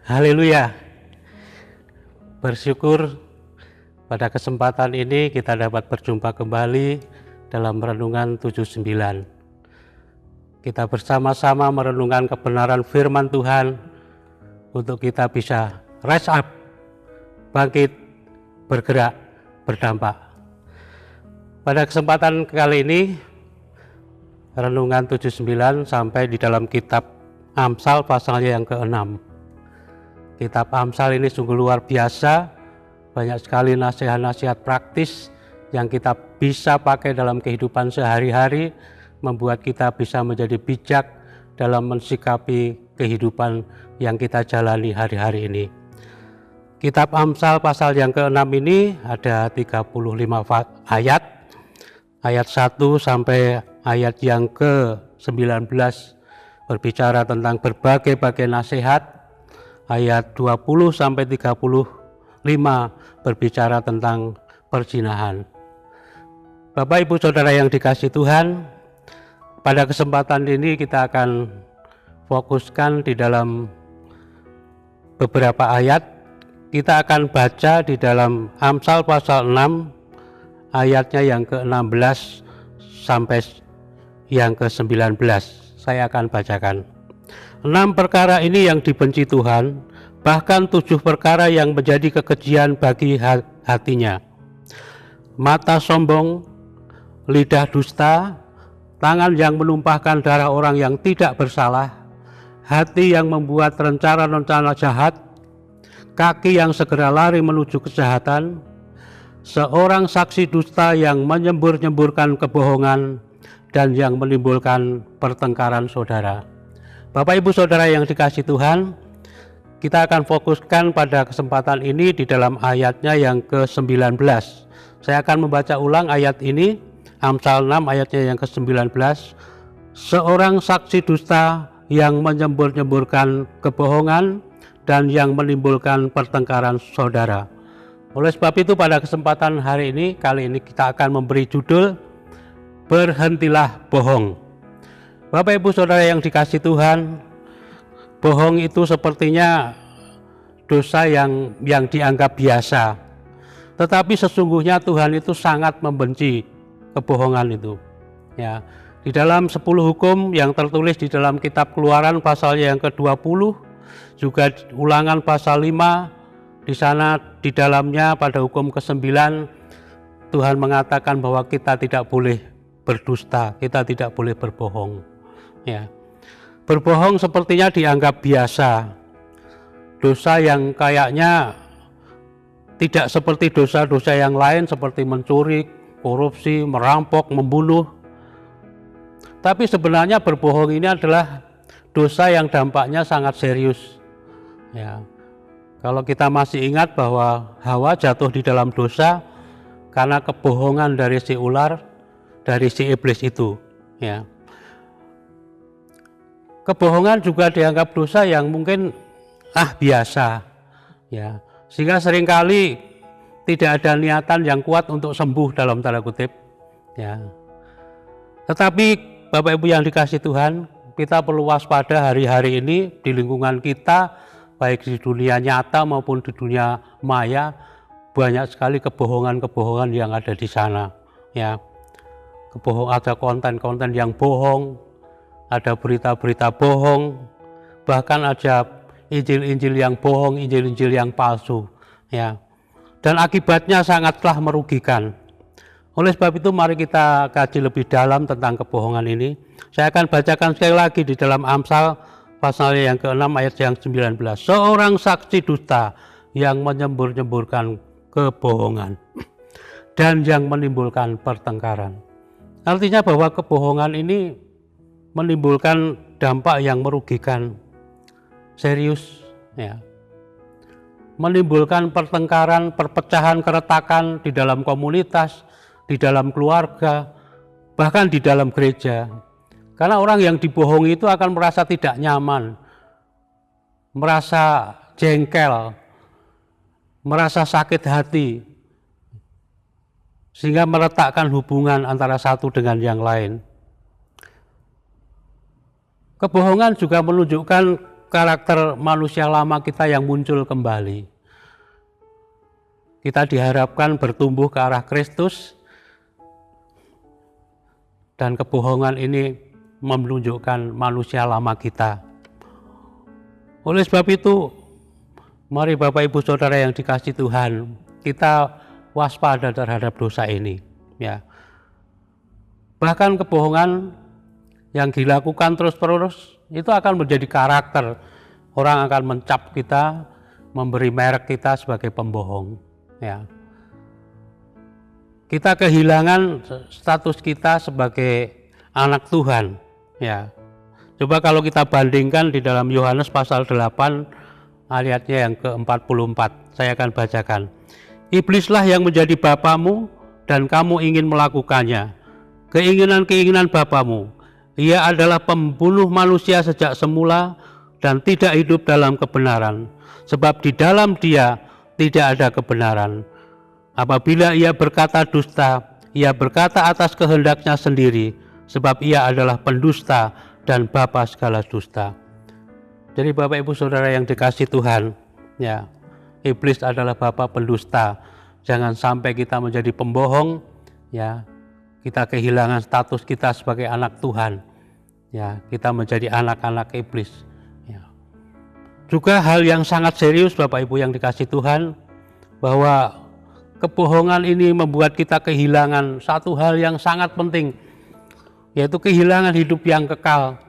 Haleluya. Bersyukur pada kesempatan ini kita dapat berjumpa kembali dalam renungan 79. Kita bersama-sama merenungkan kebenaran firman Tuhan untuk kita bisa rise up, bangkit, bergerak, berdampak. Pada kesempatan kali ini renungan 79 sampai di dalam kitab Amsal pasalnya yang ke-6. Kitab Amsal ini sungguh luar biasa, banyak sekali nasihat-nasihat praktis yang kita bisa pakai dalam kehidupan sehari-hari, membuat kita bisa menjadi bijak dalam mensikapi kehidupan yang kita jalani hari-hari ini. Kitab Amsal pasal yang ke-6 ini ada 35 ayat 1 sampai ayat yang ke-19 berbicara tentang berbagai-bagai nasihat. Ayat 20 sampai 35 berbicara tentang perzinahan. Bapak Ibu Saudara yang dikasihi Tuhan, pada kesempatan ini kita akan fokuskan di dalam beberapa ayat. Kita akan baca di dalam Amsal pasal 6 ayatnya yang ke-16 sampai yang ke-19. Saya akan bacakan. 6 perkara ini yang dibenci Tuhan, bahkan 7 perkara yang menjadi kekejian bagi hatinya. Mata sombong, lidah dusta, tangan yang menumpahkan darah orang yang tidak bersalah, hati yang membuat rencana-rencana jahat, kaki yang segera lari menuju kejahatan, seorang saksi dusta yang menyembur-nyemburkan kebohongan dan yang menimbulkan pertengkaran saudara. Bapak Ibu Saudara yang dikasihi Tuhan, kita akan fokuskan pada kesempatan ini di dalam ayatnya yang ke-19. Saya akan membaca ulang ayat ini, Amsal 6 ayatnya yang ke-19. Seorang saksi dusta yang menyembur-nyemburkan kebohongan dan yang menimbulkan pertengkaran saudara. Oleh sebab itu pada kesempatan hari ini, kali ini kita akan memberi judul Berhentilah Bohong. Bapak Ibu Saudara yang dikasihi Tuhan, bohong itu sepertinya dosa yang dianggap biasa. Tetapi sesungguhnya Tuhan itu sangat membenci kebohongan itu. Ya, di dalam 10 hukum yang tertulis di dalam kitab Keluaran pasal yang ke-20, juga Ulangan pasal 5, di sana di dalamnya pada hukum ke-9 Tuhan mengatakan bahwa kita tidak boleh berdusta, kita tidak boleh berbohong. Ya, berbohong sepertinya dianggap biasa, dosa yang kayaknya tidak seperti dosa-dosa yang lain seperti mencuri, korupsi, merampok, membunuh. Tapi sebenarnya berbohong ini adalah dosa yang dampaknya sangat serius. Ya, kalau kita masih ingat bahwa Hawa jatuh di dalam dosa karena kebohongan dari si ular, dari si iblis itu. Ya. Kebohongan juga dianggap dosa yang mungkin biasa, ya, sehingga seringkali tidak ada niatan yang kuat untuk sembuh dalam tanda kutip, ya. Tetapi Bapak Ibu yang dikasihi Tuhan, kita perlu waspada hari-hari ini di lingkungan kita, baik di dunia nyata maupun di dunia maya, banyak sekali kebohongan-kebohongan yang ada di sana, ya. Ada konten-konten yang bohong, ada berita-berita bohong, bahkan ada Injil-Injil yang bohong, Injil-Injil yang palsu, ya. Dan akibatnya sangatlah merugikan. Oleh sebab itu mari kita kaji lebih dalam tentang kebohongan ini. Saya akan bacakan sekali lagi di dalam Amsal pasal yang ke-6 ayat yang 19. Seorang saksi dusta yang menyembur-nyemburkan kebohongan dan yang menimbulkan pertengkaran. Artinya bahwa kebohongan ini menimbulkan dampak yang merugikan, serius, ya. Menimbulkan pertengkaran, perpecahan, keretakan di dalam komunitas, di dalam keluarga, bahkan di dalam gereja. Karena orang yang dibohongi itu akan merasa tidak nyaman, merasa jengkel, merasa sakit hati, sehingga meletakkan hubungan antara satu dengan yang lain. Kebohongan juga menunjukkan karakter manusia lama kita yang muncul kembali. Kita diharapkan bertumbuh ke arah Kristus, dan kebohongan ini menunjukkan manusia lama kita. Oleh sebab itu, mari Bapak Ibu Saudara yang dikasihi Tuhan, kita waspada terhadap dosa ini. Ya. Bahkan kebohongan yang dilakukan terus-menerus itu akan menjadi karakter. Orang akan mencap kita, memberi merek kita sebagai pembohong. Ya. Kita kehilangan status kita sebagai anak Tuhan. Ya. Coba kalau kita bandingkan di dalam Yohanes pasal 8 ayatnya yang ke-44, saya akan bacakan. Iblislah yang menjadi bapamu dan kamu ingin melakukannya. Keinginan-keinginan bapamu. Ia adalah pembunuh manusia sejak semula dan tidak hidup dalam kebenaran. Sebab di dalam dia tidak ada kebenaran. Apabila ia berkata dusta, ia berkata atas kehendaknya sendiri, sebab ia adalah pendusta dan bapa segala dusta. Jadi Bapak Ibu Saudara yang dikasihi Tuhan, ya, iblis adalah bapa pendusta. Jangan sampai kita menjadi pembohong, ya, kita kehilangan status kita sebagai anak Tuhan, ya, kita menjadi anak-anak iblis. Ya. Juga hal yang sangat serius Bapak Ibu yang dikasihi Tuhan, bahwa kebohongan ini membuat kita kehilangan satu hal yang sangat penting, yaitu kehilangan hidup yang kekal,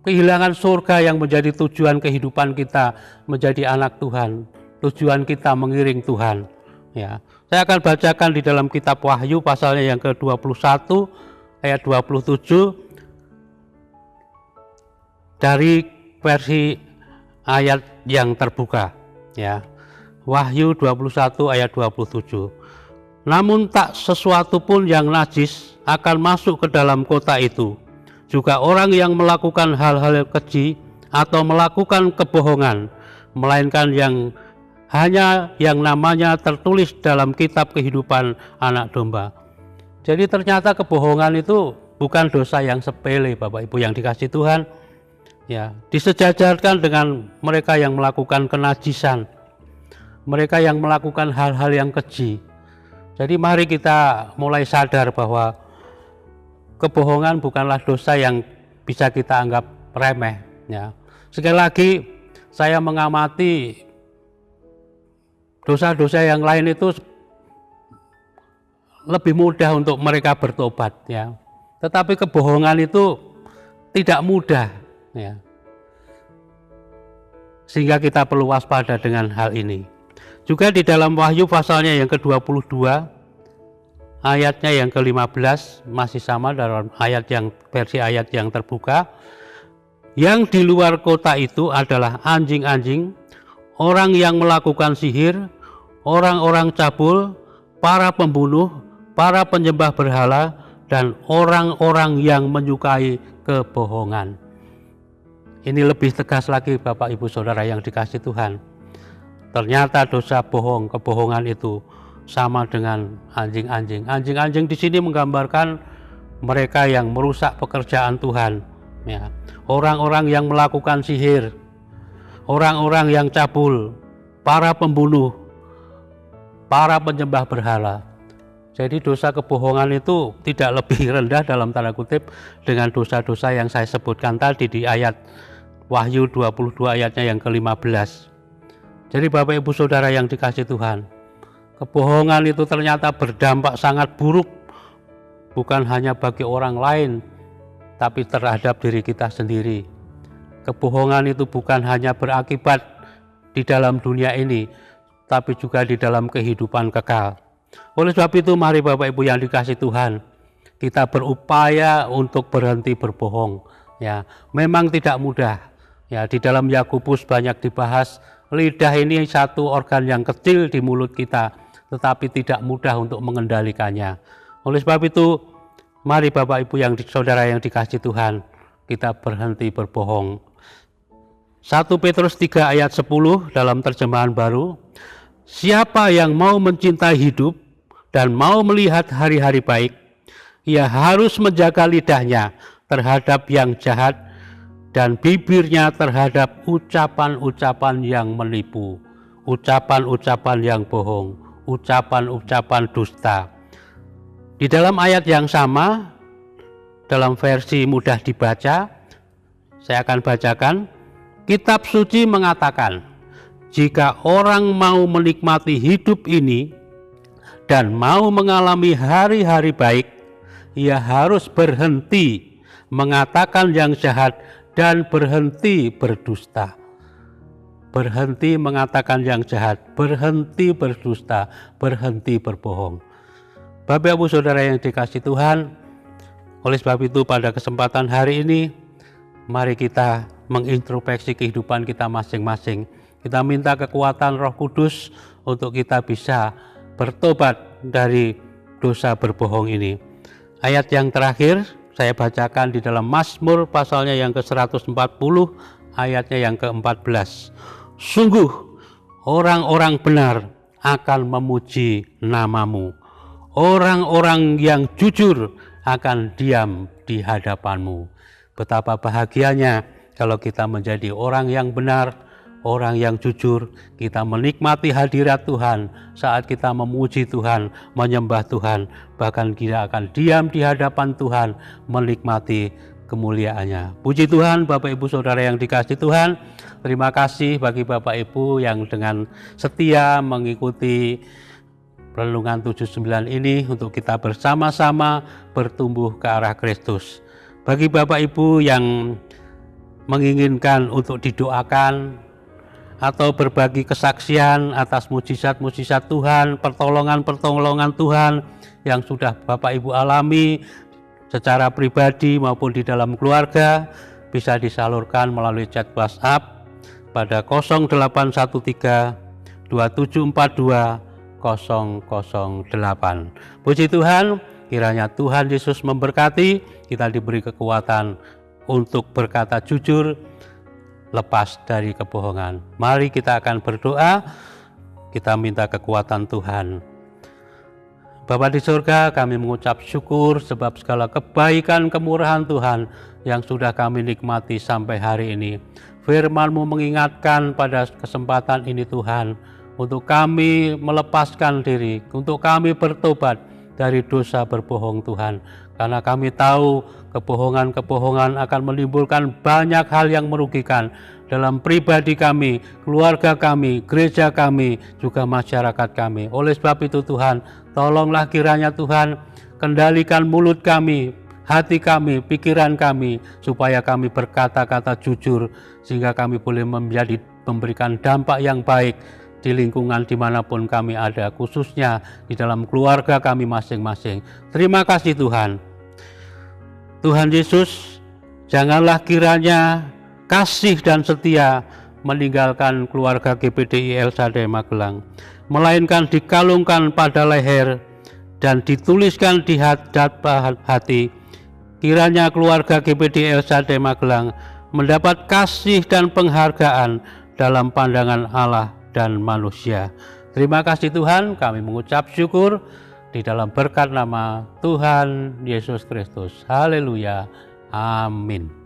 kehilangan surga yang menjadi tujuan kehidupan kita menjadi anak Tuhan, tujuan kita mengiring Tuhan. Ya, saya akan bacakan di dalam kitab Wahyu pasalnya yang ke-21 ayat 27 dari versi ayat yang terbuka. Ya, Wahyu 21 ayat 27. Namun tak sesuatu pun yang najis akan masuk ke dalam kota itu. Juga orang yang melakukan hal-hal keji atau melakukan kebohongan, melainkan yang hanya yang namanya tertulis dalam kitab kehidupan anak domba. Jadi ternyata kebohongan itu bukan dosa yang sepele Bapak Ibu yang dikasihi Tuhan. Ya, disejajarkan dengan mereka yang melakukan kenajisan, mereka yang melakukan hal-hal yang keji. Jadi mari kita mulai sadar bahwa kebohongan bukanlah dosa yang bisa kita anggap remeh. Ya. Sekali lagi saya mengamati dosa-dosa yang lain itu lebih mudah untuk mereka bertobat. Ya. Tetapi kebohongan itu tidak mudah. Ya. Sehingga kita perlu waspada dengan hal ini. Juga di dalam Wahyu pasalnya yang ke-22 ayatnya yang ke-15 masih sama dalam versi ayat yang terbuka. Yang di luar kota itu adalah anjing-anjing, orang yang melakukan sihir, orang-orang cabul, para pembunuh, para penyembah berhala, dan orang-orang yang menyukai kebohongan. Ini lebih tegas lagi Bapak Ibu Saudara yang dikasihi Tuhan. Ternyata dosa bohong, kebohongan itu sama dengan anjing-anjing. Anjing-anjing di sini menggambarkan mereka yang merusak pekerjaan Tuhan. Ya. Orang-orang yang melakukan sihir, orang-orang yang cabul, para pembunuh, para penyembah berhala. Jadi dosa kebohongan itu tidak lebih rendah dalam tanda kutip dengan dosa-dosa yang saya sebutkan tadi di ayat Wahyu 22 ayatnya yang ke-15. Jadi Bapak Ibu Saudara yang dikasihi Tuhan, kebohongan itu ternyata berdampak sangat buruk, bukan hanya bagi orang lain, tapi terhadap diri kita sendiri. Kebohongan itu bukan hanya berakibat di dalam dunia ini, tapi juga di dalam kehidupan kekal. Oleh sebab itu mari Bapak Ibu yang dikasihi Tuhan, kita berupaya untuk berhenti berbohong. Ya, memang tidak mudah. Ya, di dalam Yakobus banyak dibahas, lidah ini satu organ yang kecil di mulut kita, tetapi tidak mudah untuk mengendalikannya. Oleh sebab itu, mari Bapak Ibu yang saudara yang dikasihi Tuhan, kita berhenti berbohong. 1 Petrus 3 ayat 10 dalam terjemahan baru, siapa yang mau mencintai hidup dan mau melihat hari-hari baik, ia harus menjaga lidahnya terhadap yang jahat dan bibirnya terhadap ucapan-ucapan yang menipu, ucapan-ucapan yang bohong, ucapan-ucapan dusta. Di dalam ayat yang sama, dalam versi mudah dibaca, saya akan bacakan. Kitab suci mengatakan, jika orang mau menikmati hidup ini dan mau mengalami hari-hari baik, ia harus berhenti mengatakan yang jahat dan berhenti berdusta. Berhenti mengatakan yang jahat, berhenti berdusta, berhenti berbohong. Bapak Ibu Saudara yang dikasihi Tuhan, oleh sebab itu pada kesempatan hari ini, mari kita mengintrospeksi kehidupan kita masing-masing. Kita minta kekuatan Roh Kudus untuk kita bisa bertobat dari dosa berbohong ini. Ayat yang terakhir saya bacakan di dalam Mazmur pasalnya yang ke-140, ayatnya yang ke-14. Sungguh orang-orang benar akan memuji namamu. Orang-orang yang jujur akan diam di hadapanmu. Betapa bahagianya kalau kita menjadi orang yang benar, orang yang jujur, kita menikmati hadirat Tuhan saat kita memuji Tuhan, menyembah Tuhan, bahkan kita akan diam di hadapan Tuhan, menikmati kemuliaannya. Puji Tuhan, Bapak Ibu Saudara yang dikasihi Tuhan, terima kasih bagi Bapak Ibu yang dengan setia mengikuti Renungan 79 ini untuk kita bersama-sama bertumbuh ke arah Kristus. Bagi Bapak Ibu yang menginginkan untuk didoakan atau berbagi kesaksian atas mujizat-mujizat Tuhan, pertolongan-pertolongan Tuhan yang sudah Bapak Ibu alami secara pribadi maupun di dalam keluarga, bisa disalurkan melalui chat WhatsApp pada 0813 2742 008. Puji Tuhan, kiranya Tuhan Yesus memberkati, kita diberi kekuatan untuk berkata jujur, lepas dari kebohongan. Mari kita akan berdoa, kita minta kekuatan Tuhan. Bapa di surga, kami mengucap syukur sebab segala kebaikan kemurahan Tuhan yang sudah kami nikmati sampai hari ini. Firman-Mu mengingatkan pada kesempatan ini Tuhan, untuk kami melepaskan diri, untuk kami bertobat dari dosa berbohong Tuhan. Karena kami tahu kebohongan-kebohongan akan menimbulkan banyak hal yang merugikan dalam pribadi kami, keluarga kami, gereja kami, juga masyarakat kami. Oleh sebab itu Tuhan, tolonglah kiranya Tuhan, kendalikan mulut kami, hati kami, pikiran kami, supaya kami berkata-kata jujur, sehingga kami boleh memberikan dampak yang baik di lingkungan dimanapun kami ada, khususnya di dalam keluarga kami masing-masing. Terima kasih Tuhan. Tuhan Yesus, janganlah kiranya kasih dan setia meninggalkan keluarga GPDI El Shaddai Magelang, melainkan dikalungkan pada leher dan dituliskan di hati. Kiranya keluarga GPDI El Shaddai Magelang mendapat kasih dan penghargaan dalam pandangan Allah dan manusia. Terima kasih Tuhan, kami mengucap syukur di dalam berkat nama Tuhan Yesus Kristus. Haleluya. Amin.